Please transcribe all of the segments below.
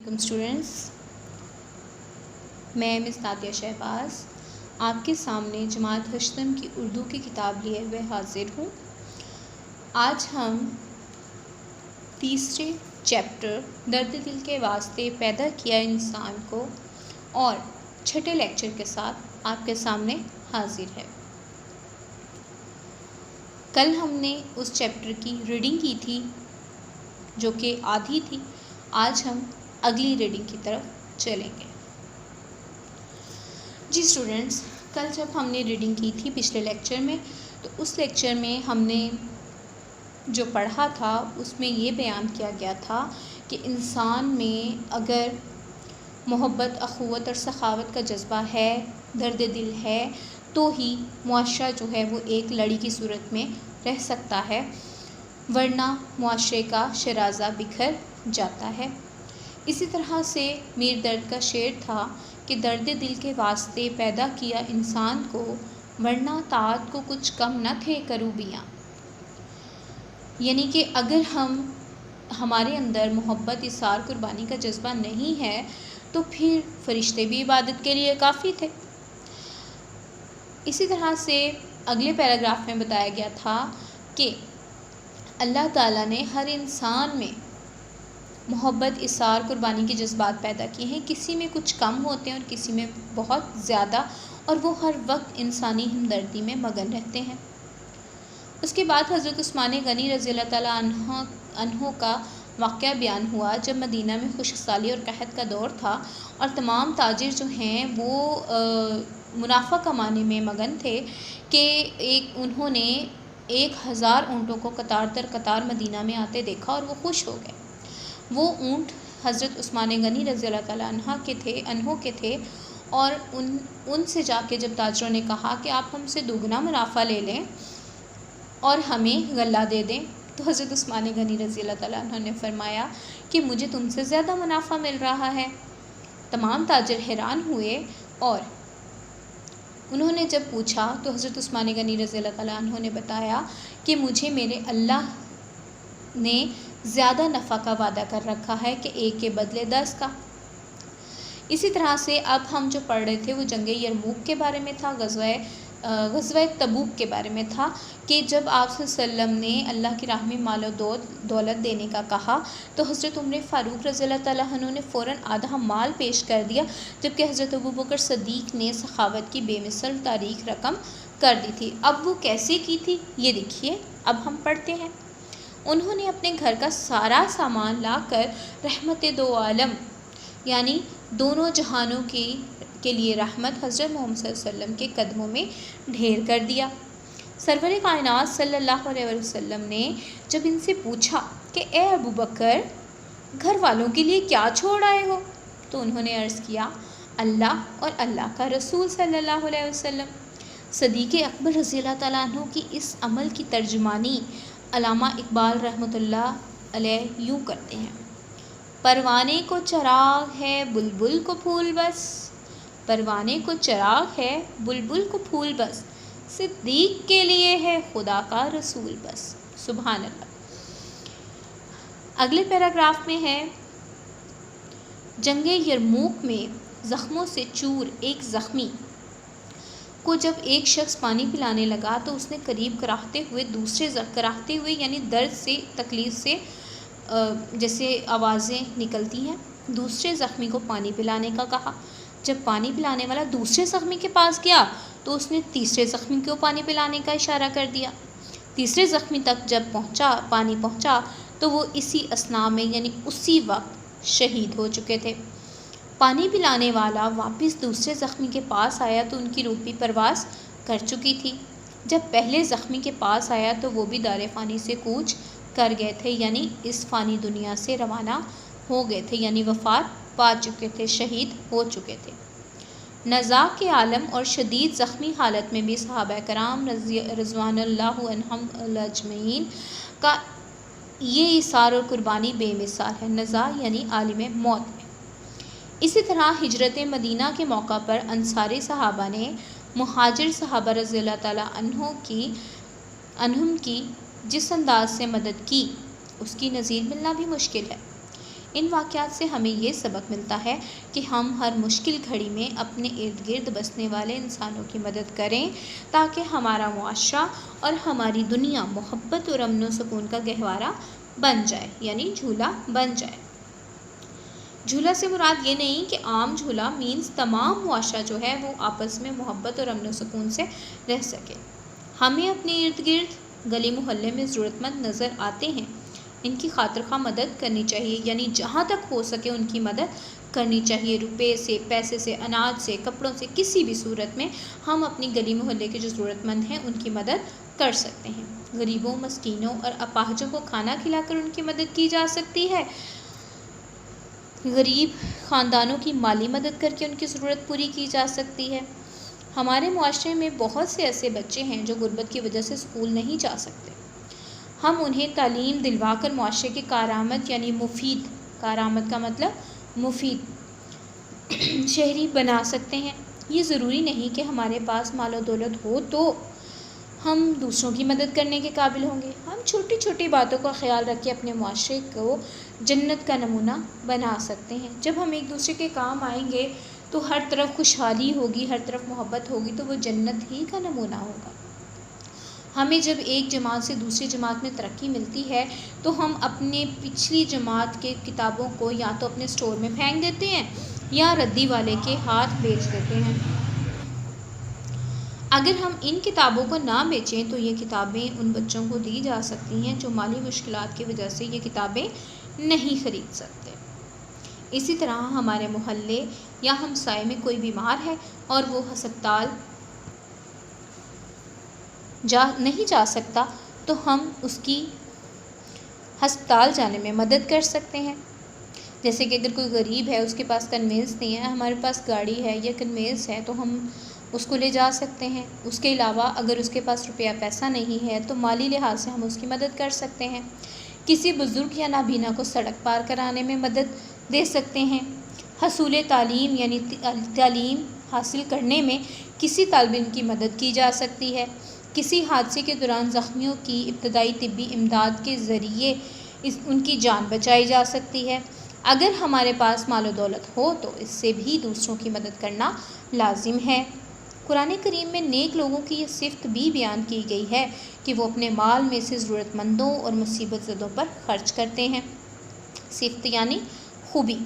Students, میں مس Nadia Shahbaz آپ کے سامنے جماعت ہشتم کی اردو کی کتاب لیے ہوئے حاضر ہوں۔ آج ہم تیسرے چیپٹر درد دل کے واسطے پیدا کیا انسان کو اور چھٹے لیکچر کے ساتھ آپ کے سامنے حاضر ہے۔ کل ہم نے اس چیپٹر کی ریڈنگ کی تھی جو کہ آدھی تھی۔ آج ہم اگلی ریڈنگ کی طرف چلیں گے۔ جی اسٹوڈنٹس، کل جب ہم نے ریڈنگ کی تھی پچھلے لیکچر میں، تو اس لیکچر میں ہم نے جو پڑھا تھا اس میں یہ بیان کیا گیا تھا کہ انسان میں اگر محبت، اخوت اور سخاوت کا جذبہ ہے، درد دل ہے، تو ہی معاشرہ جو ہے وہ ایک لڑی کی صورت میں رہ سکتا ہے، ورنہ معاشرے کا شیرازہ بکھر جاتا ہے۔ اسی طرح سے میر درد کا شعر تھا کہ درد دل کے واسطے پیدا کیا انسان کو، ورنہ طاعت کو کچھ کم نہ تھے کروبیاں۔ یعنی کہ اگر ہمارے اندر محبت، ایثار، قربانی کا جذبہ نہیں ہے تو پھر فرشتے بھی عبادت کے لیے کافی تھے۔ اسی طرح سے اگلے پیراگراف میں بتایا گیا تھا کہ اللہ تعالیٰ نے ہر انسان میں محبت، ایثار، قربانی کے جذبات پیدا کیے ہیں۔ کسی میں کچھ کم ہوتے ہیں اور کسی میں بہت زیادہ، اور وہ ہر وقت انسانی ہمدردی میں مگن رہتے ہیں۔ اس کے بعد حضرت عثمان غنی رضی اللہ تعالیٰ عنہ کا واقعہ بیان ہوا جب مدینہ میں خشک سالی اور قحط کا دور تھا اور تمام تاجر جو ہیں وہ منافع کمانے میں مگن تھے کہ انہوں نے 1000 اونٹوں کو قطار در قطار مدینہ میں آتے دیکھا اور وہ خوش ہو گئے۔ وہ اونٹ حضرت عثمان غنی رضی اللہ تعالیٰ عنہ کے تھے، اور ان سے جا کے جب تاجروں نے کہا کہ آپ ہم سے دوگنا منافع لے لیں اور ہمیں غلہ دے دیں، تو حضرت عثمان غنی رضی اللہ تعالیٰ عنہ نے فرمایا کہ مجھے تم سے زیادہ منافع مل رہا ہے۔ تمام تاجر حیران ہوئے، اور انہوں نے جب پوچھا تو حضرت عثمان غنی رضی اللہ تعالیٰ عنہ نے بتایا کہ مجھے میرے اللہ نے زیادہ نفع کا وعدہ کر رکھا ہے کہ 1 کے بدلے 10 کا۔ اسی طرح سے اب ہم جو پڑھ رہے تھے وہ جنگ یرموک کے بارے میں تھا، غزوہ تبوک کے بارے میں تھا کہ جب آپ صلی اللہ علیہ وسلم نے اللہ کی راہ میں مال و دولت دینے کا کہا تو حضرت عمر فاروق رضی اللہ تعالیٰ عنہ نے فوراً آدھا مال پیش کر دیا، جبکہ حضرت ابوبکر صدیق نے سخاوت کی بے مثل تاریخ رقم کر دی تھی۔ اب وہ کیسے کی تھی یہ دیکھیے، اب ہم پڑھتے ہیں۔ انہوں نے اپنے گھر کا سارا سامان لا کر رحمت دو عالم یعنی دونوں جہانوں کے لیے رحمت حضرت محمد صلی اللہ علیہ وسلم کے قدموں میں ڈھیر کر دیا۔ سرور کائنات صلی اللہ علیہ وسلم نے جب ان سے پوچھا کہ اے ابوبکر، گھر والوں کے لیے کیا چھوڑ آئے ہو، تو انہوں نے عرض کیا اللہ اور اللہ کا رسول صلی اللہ علیہ وسلم۔ صدیق اکبر رضی اللہ تعالیٰ عنہ کی اس عمل کی ترجمانی علامہ اقبال رحمۃ اللہ علیہ یوں کرتے ہیں: پروانے کو چراغ ہے بلبل کو پھول بس، پروانے کو چراغ ہے بلبل کو پھول بس، صدیق کے لیے ہے خدا کا رسول بس۔ سبحان اللہ۔ اگلے پیراگراف میں ہے: جنگ یرموک میں زخموں سے چور ایک زخمی کو جب ایک شخص پانی پلانے لگا تو اس نے قریب کراہتے ہوئے یعنی درد سے، تکلیف سے جیسے آوازیں نکلتی ہیں، دوسرے زخمی کو پانی پلانے کا کہا۔ جب پانی پلانے والا دوسرے زخمی کے پاس گیا تو اس نے تیسرے زخمی کو پانی پلانے کا اشارہ کر دیا۔ تیسرے زخمی تک جب پانی پہنچا تو وہ اسی اثناء میں یعنی اسی وقت شہید ہو چکے تھے۔ پانی پلانے والا واپس دوسرے زخمی کے پاس آیا تو ان کی روح بھی پرواز کر چکی تھی۔ جب پہلے زخمی کے پاس آیا تو وہ بھی دار فانی سے کوچ کر گئے تھے، یعنی اس فانی دنیا سے روانہ ہو گئے تھے، یعنی وفات پا چکے تھے، شہید ہو چکے تھے۔ نزاع کے عالم اور شدید زخمی حالت میں بھی صحابہ کرام رضوان اللہ عنہم اجمعین کا یہ ایثار اور قربانی بے مثال ہے۔ نزاع یعنی عالم موت میں۔ اسی طرح ہجرت مدینہ کے موقع پر انصاری صحابہ نے مہاجر صحابہ رضی اللہ تعالیٰ عنہم کی جس انداز سے مدد کی اس کی نظیر ملنا بھی مشکل ہے۔ ان واقعات سے ہمیں یہ سبق ملتا ہے کہ ہم ہر مشکل گھڑی میں اپنے ارد گرد بسنے والے انسانوں کی مدد کریں تاکہ ہمارا معاشرہ اور ہماری دنیا محبت اور امن و سکون کا گہوارہ بن جائے، یعنی جھولا بن جائے۔ جھولا سے مراد یہ نہیں کہ عام جھولا مینز تمام معاشرہ جو ہے وہ آپس میں محبت اور امن و سکون سے رہ سکے۔ ہمیں اپنے ارد گرد گلی محلے میں ضرورت مند نظر آتے ہیں، ان کی خاطر خواہ مدد کرنی چاہیے، یعنی جہاں تک ہو سکے ان کی مدد کرنی چاہیے۔ روپے سے، پیسے سے، اناج سے، کپڑوں سے، کسی بھی صورت میں ہم اپنی گلی محلے کے جو ضرورت مند ہیں ان کی مدد کر سکتے ہیں۔ غریبوں، مسکینوں اور اپاہجوں کو کھانا کھلا کر ان کی مدد کی جا سکتی ہے۔ غریب خاندانوں کی مالی مدد کر کے ان کی ضرورت پوری کی جا سکتی ہے۔ ہمارے معاشرے میں بہت سے ایسے بچے ہیں جو غربت کی وجہ سے اسکول نہیں جا سکتے۔ ہم انہیں تعلیم دلوا کر معاشرے کے کارآمد یعنی مفید، کارآمد کا مطلب مفید شہری بنا سکتے ہیں۔ یہ ضروری نہیں کہ ہمارے پاس مال و دولت ہو تو ہم دوسروں کی مدد کرنے کے قابل ہوں گے۔ ہم چھوٹی چھوٹی باتوں کا خیال رکھ کے اپنے معاشرے کو جنت کا نمونہ بنا سکتے ہیں۔ جب ہم ایک دوسرے کے کام آئیں گے تو ہر طرف خوشحالی ہوگی، ہر طرف محبت ہوگی، تو وہ جنت ہی کا نمونہ ہوگا۔ ہمیں جب ایک جماعت سے دوسری جماعت میں ترقی ملتی ہے تو ہم اپنے پچھلی جماعت کے کتابوں کو یا تو اپنے اسٹور میں پھینک دیتے ہیں یا ردی والے کے ہاتھ بیچ دیتے ہیں۔ اگر ہم ان کتابوں کو نہ بیچیں تو یہ کتابیں ان بچوں کو دی جا سکتی ہیں جو مالی مشکلات کی وجہ سے یہ کتابیں نہیں خرید سکتے۔ اسی طرح ہمارے محلے یا ہمسائے میں کوئی بیمار ہے اور وہ ہسپتال نہیں جا سکتا تو ہم اس کی ہسپتال جانے میں مدد کر سکتے ہیں۔ جیسے کہ اگر کوئی غریب ہے، اس کے پاس کنوینس نہیں ہے، ہمارے پاس گاڑی ہے یا کنوینس ہے تو ہم اس کو لے جا سکتے ہیں۔ اس کے علاوہ اگر اس کے پاس روپیہ پیسہ نہیں ہے تو مالی لحاظ سے ہم اس کی مدد کر سکتے ہیں۔ کسی بزرگ یا نابینا کو سڑک پار کرانے میں مدد دے سکتے ہیں۔ حصول تعلیم یعنی تعلیم حاصل کرنے میں کسی طالب علم کی مدد کی جا سکتی ہے۔ کسی حادثے کے دوران زخمیوں کی ابتدائی طبی امداد کے ذریعے ان کی جان بچائی جا سکتی ہے۔ اگر ہمارے پاس مال و دولت ہو تو اس سے بھی دوسروں کی مدد کرنا لازم ہے۔ قرآن کریم میں نیک لوگوں کی یہ صفت بھی بیان کی گئی ہے کہ وہ اپنے مال میں سے ضرورت مندوں اور مصیبت زدوں پر خرچ کرتے ہیں۔ صفت یعنی خوبی۔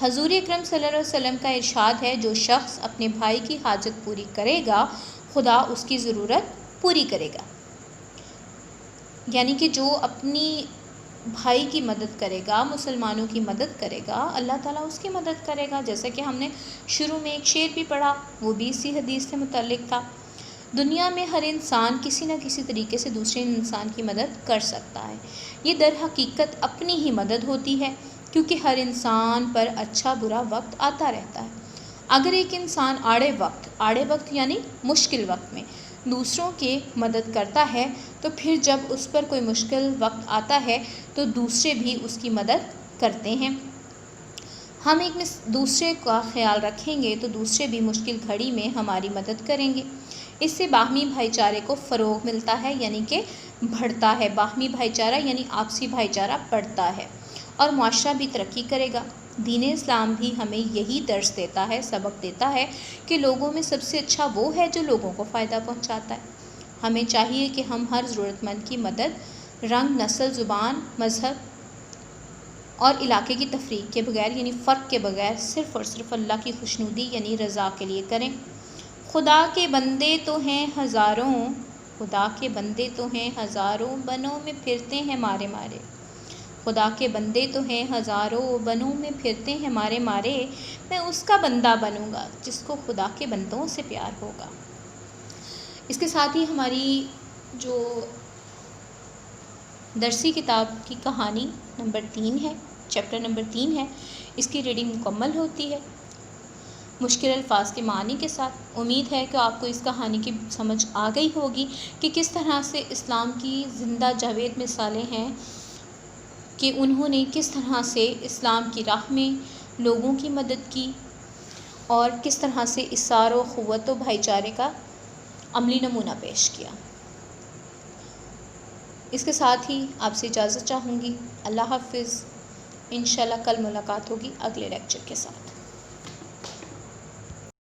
حضور اکرم صلی اللہ علیہ وسلم کا ارشاد ہے، جو شخص اپنے بھائی کی حاجت پوری کرے گا خدا اس کی ضرورت پوری کرے گا۔ یعنی کہ جو اپنی بھائی کی مدد کرے گا، مسلمانوں کی مدد کرے گا، اللہ تعالیٰ اس کی مدد کرے گا۔ جیسا کہ ہم نے شروع میں ایک شعر بھی پڑھا، وہ بھی اسی حدیث سے متعلق تھا۔ دنیا میں ہر انسان کسی نہ کسی طریقے سے دوسرے انسان کی مدد کر سکتا ہے۔ یہ در حقیقت اپنی ہی مدد ہوتی ہے، کیونکہ ہر انسان پر اچھا برا وقت آتا رہتا ہے۔ اگر ایک انسان آڑے وقت یعنی مشکل وقت میں دوسروں کی مدد کرتا ہے تو پھر جب اس پر کوئی مشکل وقت آتا ہے تو دوسرے بھی اس کی مدد کرتے ہیں۔ ہم ایک دوسرے کا خیال رکھیں گے تو دوسرے بھی مشکل گھڑی میں ہماری مدد کریں گے۔ اس سے باہمی بھائی چارے کو فروغ ملتا ہے، یعنی کہ بڑھتا ہے۔ باہمی بھائی چارہ یعنی آپسی بھائی چارہ بڑھتا ہے اور معاشرہ بھی ترقی کرے گا۔ دین اسلام بھی ہمیں یہی درس دیتا ہے، سبق دیتا ہے کہ لوگوں میں سب سے اچھا وہ ہے جو لوگوں کو فائدہ پہنچاتا ہے۔ ہمیں چاہیے کہ ہم ہر ضرورت مند کی مدد رنگ، نسل، زبان، مذہب اور علاقے کی تفریق کے بغیر یعنی فرق کے بغیر صرف اور صرف اللہ کی خوشنودی یعنی رضا کے لیے کریں۔ خدا کے بندے تو ہیں ہزاروں بنوں میں پھرتے ہیں مارے مارے۔ خدا کے بندے تو ہیں ہزاروں بنوں میں پھرتے ہیں مارے مارے، میں اس کا بندہ بنوں گا جس کو خدا کے بندوں سے پیار ہوگا۔ اس کے ساتھ ہی ہماری جو درسی کتاب کی کہانی نمبر 3 ہے، چیپٹر نمبر 3 ہے، اس کی ریڈنگ مکمل ہوتی ہے مشکل الفاظ کے معنی کے ساتھ۔ امید ہے کہ آپ کو اس کہانی کی سمجھ آ گئی ہوگی کہ کس طرح سے اسلام کی زندہ جاوید مثالیں ہیں کہ انہوں نے کس طرح سے اسلام کی راہ میں لوگوں کی مدد کی اور کس طرح سے اصرار و قوت و بھائی چارے کا عملی نمونہ پیش کیا۔ اس کے ساتھ ہی آپ سے اجازت چاہوں گی۔ اللہ حافظ۔ انشاءاللہ کل ملاقات ہوگی اگلے لیکچر کے ساتھ.